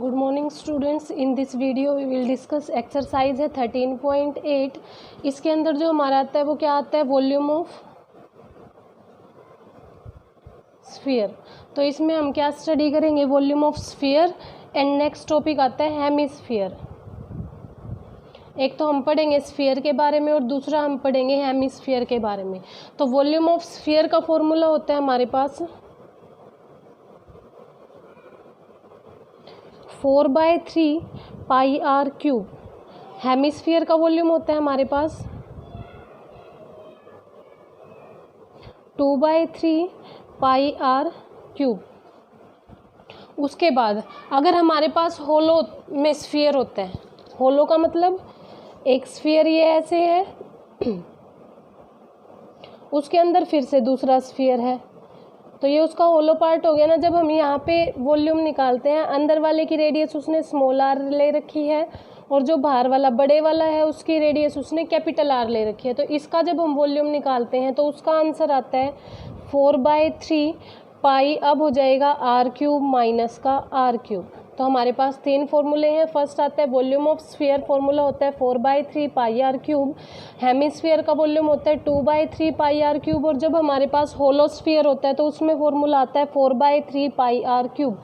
Good morning students. In this video we will discuss exercise है 13.8। इसके अंदर जो हमारा आता है वो क्या आता है, वॉल्यूम ऑफ स्फीयर। तो इसमें हम क्या स्टडी करेंगे, volume of sphere. And next topic आता है हेमिस्फीयर। एक तो हम पढ़ेंगे स्फीयर के बारे में और दूसरा हम पढ़ेंगे हेमिस्फीयर के बारे में। तो वॉल्यूम ऑफ स्फीयर का फॉर्मूला होता है हमारे पास 4/3 पाई आर क्यूब। हेमिस्फीयर का वॉल्यूम होता है हमारे पास 2/3 पाई आर क्यूब। उसके बाद अगर हमारे पास होलो में स्फीयर होता है, होलो का मतलब एक स्फीयर ये ऐसे है, उसके अंदर फिर से दूसरा स्फीयर है, तो ये उसका होलो पार्ट हो गया ना। जब हम यहाँ पे वॉल्यूम निकालते हैं, अंदर वाले की रेडियस उसने स्मॉल आर ले रखी है और जो बाहर वाला बड़े वाला है उसकी रेडियस उसने कैपिटल आर ले रखी है। तो इसका जब हम वॉल्यूम निकालते हैं तो उसका आंसर आता है 4/3 पाई। अब हो जाएगा आर क्यूब माइनस का आर क्यूब। तो हमारे पास तीन फॉर्मूले हैं। फर्स्ट आता है वॉल्यूम ऑफ स्फीयर, फॉर्मूला होता है 4/3 पाई आर क्यूब। हेमिस्फीयर का वॉल्यूम होता है 2/3 पाई आर क्यूब। और जब हमारे पास होलो स्फीयर होता है तो उसमें फॉर्मूला आता है 4/3 पाई आर क्यूब।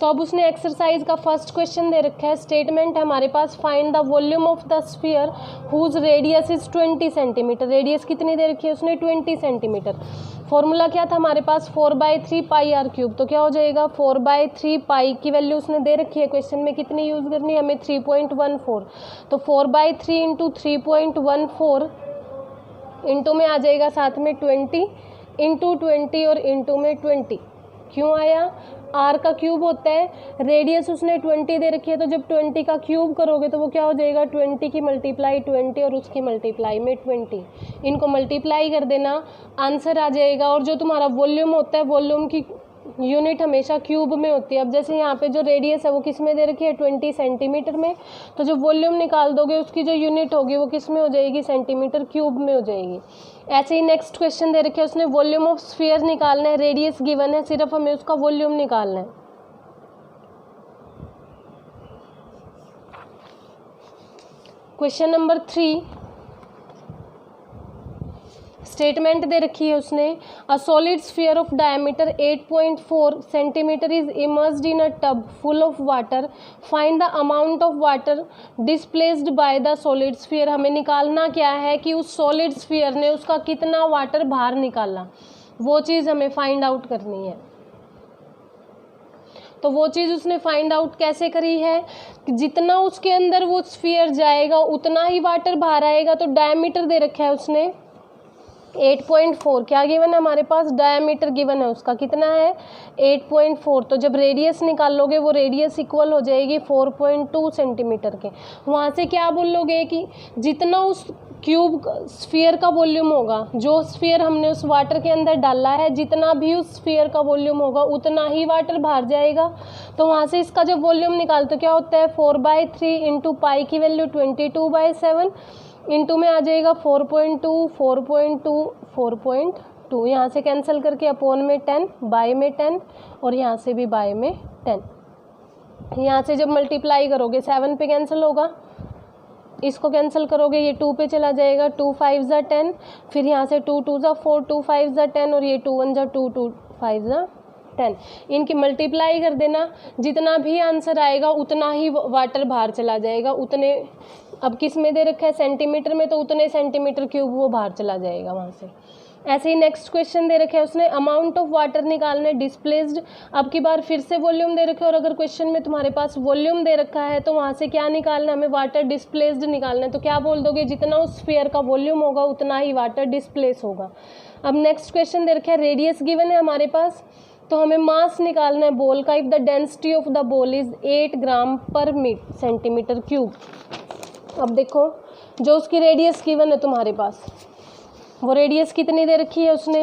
तो अब उसने एक्सरसाइज का फर्स्ट क्वेश्चन दे रखा है, स्टेटमेंट है हमारे पास, find the volume of the sphere whose radius is 20 centimetre. Radius कितनी दे रखी है उसने, 20 सेंटीमीटर। फॉर्मूला क्या था हमारे पास, 4/3 पाई आर क्यूब। तो क्या हो जाएगा 4/3 पाई की वैल्यू उसने दे रखी है, क्वेश्चन में कितनी यूज़ करनी है हमें, 3.14। तो 4/3 इंटू 3.14 इंटू में आ जाएगा साथ में 20 इंटू 20 और इंटू में 20। क्यों आया, आर का क्यूब होता है, रेडियस उसने 20 दे रखी है, तो जब 20 का क्यूब करोगे तो वो क्या हो जाएगा, 20 की मल्टीप्लाई 20 और उसकी मल्टीप्लाई में 20। इनको मल्टीप्लाई कर देना, आंसर आ जाएगा। और जो तुम्हारा वॉल्यूम होता है, वॉल्यूम की यूनिट हमेशा क्यूब में होती है। अब जैसे यहाँ पे जो रेडियस है वो किस में दे रखी है, 20 सेंटीमीटर में, तो जो वॉल्यूम निकाल दोगे उसकी जो यूनिट होगी वो किस में हो जाएगी, सेंटीमीटर क्यूब में हो जाएगी। ऐसे ही नेक्स्ट क्वेश्चन दे रखे है, उसने वॉल्यूम ऑफ स्फीयर निकालना है, रेडियस गिवन है, सिर्फ हमें उसका वॉल्यूम निकालना है। क्वेश्चन नंबर 3, स्टेटमेंट दे रखी है उसने, a solid sphere of diameter 8.4 centimetre is immersed in a tub full of water, find the amount of water displaced by the solid sphere. हमें निकालना क्या है कि उस सॉलिड स्फीयर ने उसका कितना वाटर बाहर निकाला, वो चीज़ हमें फाइंड आउट करनी है। तो वो चीज़ उसने फाइंड आउट कैसे करी है, कि जितना उसके अंदर वो स्फीयर जाएगा उतना ही वाटर बाहर आएगा। तो डायमीटर दे रखा है उसने 8.4, क्या गिवन है हमारे पास, डायमीटर गिवन है उसका कितना है 8.4। तो जब रेडियस निकालोगे वो रेडियस इक्वल हो जाएगी 4.2 सेंटीमीटर के। वहाँ से क्या बोलोगे कि जितना उस क्यूब स्फीयर का वॉल्यूम होगा, जो स्फीयर हमने उस वाटर के अंदर डाला है, जितना भी उस स्फीयर का वॉल्यूम होगा उतना ही वाटर बाहर जाएगा। तो वहाँ से इसका जब वॉल्यूम निकालते क्या होता है, 4/3 इंटू पाई की वैल्यू 22/7 इंटू में आ जाएगा 4.2 4.2 4.2। यहाँ से कैंसिल करके अपॉन में 10, बाय में 10 और यहाँ से भी बाय में 10। यहाँ से जब मल्टीप्लाई करोगे 7 पे कैंसिल होगा, इसको कैंसिल करोगे ये 2 पे चला जाएगा, 2 5 ज़ा 10, फिर यहाँ से 2 2 ज़ा 4, 2 5 ज़ा 10 और ये 2 1 ज़ा 2, 2 5 ज़ा 10। इनकी मल्टीप्लाई कर देना, जितना भी आंसर आएगा उतना ही वाटर बाहर चला जाएगा, उतने, अब किस में दे रखा है, सेंटीमीटर में, तो उतने सेंटीमीटर क्यूब वो बाहर चला जाएगा वहाँ से। ऐसे ही नेक्स्ट क्वेश्चन दे रखे है उसने, अमाउंट ऑफ वाटर निकालना है डिस्प्लेस्ड। अब की बार फिर से वॉल्यूम दे रखे, और अगर क्वेश्चन में तुम्हारे पास वॉल्यूम दे रखा है तो वहाँ से क्या निकालना है हमें, वाटर डिस्प्लेस्ड निकालना है। तो क्या बोल दोगे, जितना उस स्फीयर का वॉल्यूम होगा उतना ही वाटर डिस्प्लेस होगा। अब नेक्स्ट क्वेश्चन दे रखा है, रेडियस गिवन है हमारे पास, तो हमें मास निकालना है बॉल का। If the density of the ball is 8 ग्राम पर सेंटीमीटर क्यूब। अब देखो जो उसकी रेडियस गिवन है तुम्हारे पास, वो रेडियस कितनी दे रखी है उसने,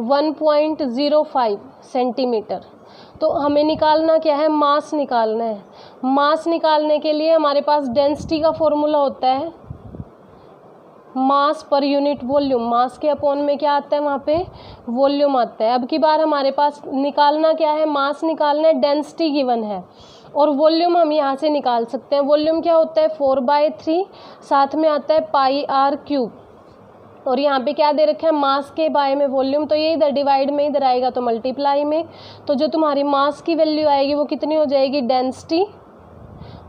1.05 सेंटीमीटर। तो हमें निकालना क्या है, मास निकालना है। मास निकालने के लिए हमारे पास डेंसिटी का फॉर्मूला होता है मास पर यूनिट वॉल्यूम, मास के अपॉन में क्या आता है वहाँ पे वॉल्यूम आता है। अब की बार हमारे पास निकालना क्या है, मास निकालना है, डेंसिटी गिवन है और वॉल्यूम हम यहाँ से निकाल सकते हैं। वॉल्यूम क्या होता है 4/3, साथ में आता है पाई आर क्यूब और यहाँ पे क्या दे रखा है मास के बाय में वॉल्यूम, तो ये इधर डिवाइड में इधर आएगा तो मल्टीप्लाई में, तो जो तुम्हारी मास की वैल्यू आएगी वो कितनी हो जाएगी डेंसिटी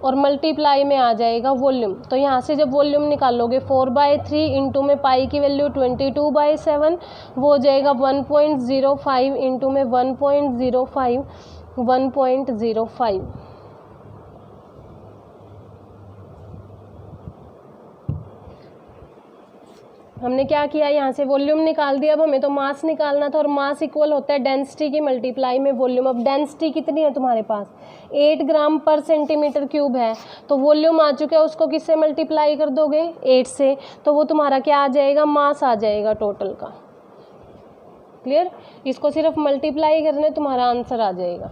और मल्टीप्लाई में आ जाएगा वॉल्यूम। तो यहाँ से जब वॉल्यूम निकालोगे 4/3 इंटू में पाई की वैल्यू 22/7 वो हो जाएगा 1.05 इंटू में 1.05 हमने क्या किया यहाँ से वॉल्यूम निकाल दिया। अब हमें तो मास निकालना था और मास इक्वल होता है डेंसिटी की मल्टीप्लाई में वॉल्यूम। अब डेंसिटी कितनी है तुम्हारे पास 8 ग्राम पर सेंटीमीटर क्यूब है, तो वॉल्यूम आ चुका है, उसको किससे मल्टीप्लाई कर दोगे 8 से, तो वो तुम्हारा क्या आ जाएगा मास आ जाएगा टोटल का। क्लियर, इसको सिर्फ मल्टीप्लाई करने तुम्हारा आंसर आ जाएगा।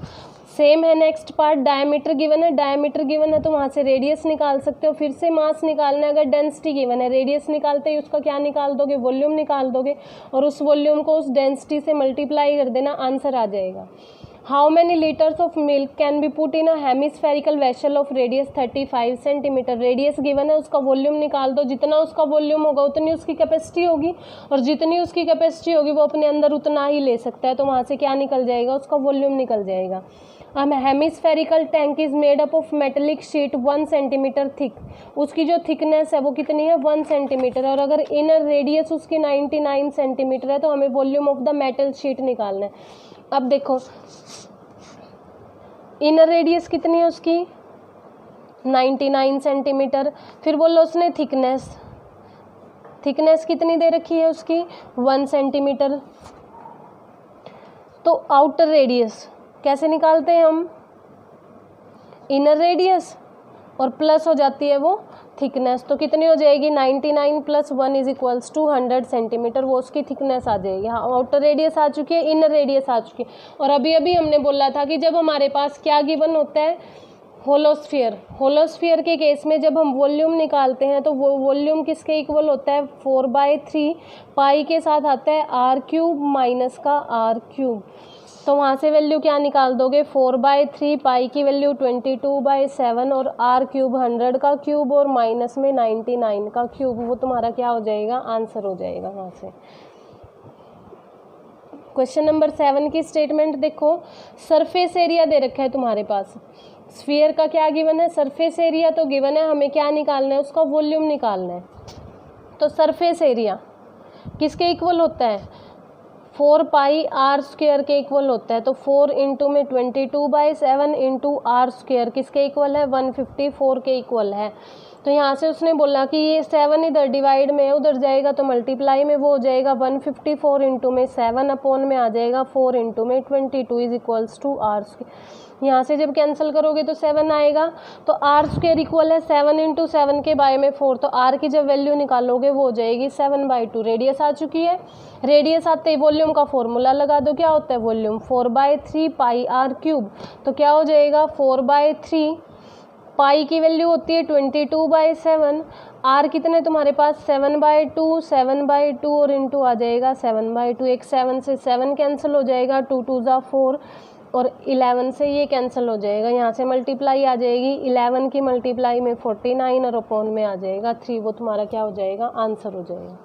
सेम है नेक्स्ट पार्ट, डायमीटर गिवन है, डायमीटर गिवन है तो वहाँ से रेडियस निकाल सकते हो, फिर से मास निकालना है। अगर डेंसिटी गिवन है रेडियस निकालते ही उसका क्या निकाल दोगे वॉल्यूम निकाल दोगे और उस वॉल्यूम को उस डेंसिटी से मल्टीप्लाई कर देना, आंसर आ जाएगा। How many litres of milk can be put in a hemispherical vessel of radius 35 centimetre. Radius given है, उसका वॉल्यूम निकाल दो, जितना उसका वॉल्यूम होगा उतनी उसकी कैपेसिटी होगी और जितनी उसकी कैपेसिटी होगी वो अपने अंदर उतना ही ले सकता है, तो वहाँ से क्या निकल जाएगा उसका वॉल्यूम निकल जाएगा। Hemispherical tank is made up of metallic sheet 1 centimetre thick, उसकी जो थिकनेस है वो कितनी है 1 सेंटीमीटर और अगर इनर रेडियस उसकी 99 सेंटीमीटर है तो हमें volume of the metal sheet निकालना है। अब देखो इनर रेडियस कितनी है उसकी 99 सेंटीमीटर, फिर बोलो उसने थिकनेस कितनी दे रखी है उसकी 1 सेंटीमीटर, तो आउटर रेडियस कैसे निकालते हैं हम इनर रेडियस और प्लस हो जाती है वो थिकनेस, तो कितनी हो जाएगी 99 + 1 = 100 सेंटीमीटर, वो उसकी थिकनेस आ जाएगी। हाँ आउटर रेडियस आ चुकी है, इनर रेडियस आ चुकी है। और अभी अभी हमने बोला था कि जब हमारे पास क्या गिवन होता है होलोस्फीयर के केस में जब हम वॉल्यूम निकालते हैं तो वो वॉल्यूम किसके इक्वल होता है 4/3 पाई के साथ आता है r³ माइनस का r³, तो वहाँ से वैल्यू क्या निकाल दोगे 4/3 पाई की वैल्यू 22/7 और r³ 100 का क्यूब और माइनस में 99 का क्यूब, वो तुम्हारा क्या हो जाएगा आंसर हो जाएगा वहाँ से। क्वेश्चन नंबर 7 की स्टेटमेंट देखो, सरफेस एरिया दे रखा है तुम्हारे पास, स्फीयर का क्या गिवन है सरफेस एरिया तो गिवन है, हमें क्या निकालना है उसका वॉल्यूम निकालना है। तो सरफेस एरिया किसके इक्वल होता है 4 पाई r² के इक्वल होता है, तो 4 इंटू में 22/7 इंटू r² किसके इक्वल है 154 के इक्वल है। तो यहाँ से उसने बोला कि ये 7 इधर डिवाइड में है उधर जाएगा तो मल्टीप्लाई में वो हो जाएगा 154 इंटू में 7 अपॉन में आ जाएगा 4 इंटू में 22 = r²। यहाँ से जब कैंसिल करोगे तो 7 आएगा, तो r² इक्वल है 7 इंटू 7 के बाय में 4, तो r की जब वैल्यू निकालोगे वो हो जाएगी 7/2। रेडियस आ चुकी है, रेडियस आते ही वॉल्यूम का फॉर्मूला लगा दो, क्या होता है वॉल्यूम 4/3 पाई r³, तो क्या हो जाएगा 4/3 पाई की वैल्यू होती है 22/7, r कितने तुम्हारे पास 7/2 और इंटू आ जाएगा 7/2, एक 7 से 7 कैंसिल हो जाएगा, 2 2 = 4 और 11 से ये कैंसिल हो जाएगा, यहाँ से मल्टीप्लाई आ जाएगी 11 की मल्टीप्लाई में 49 और अपॉन में आ जाएगा 3, वो तुम्हारा क्या हो जाएगा आंसर हो जाएगा।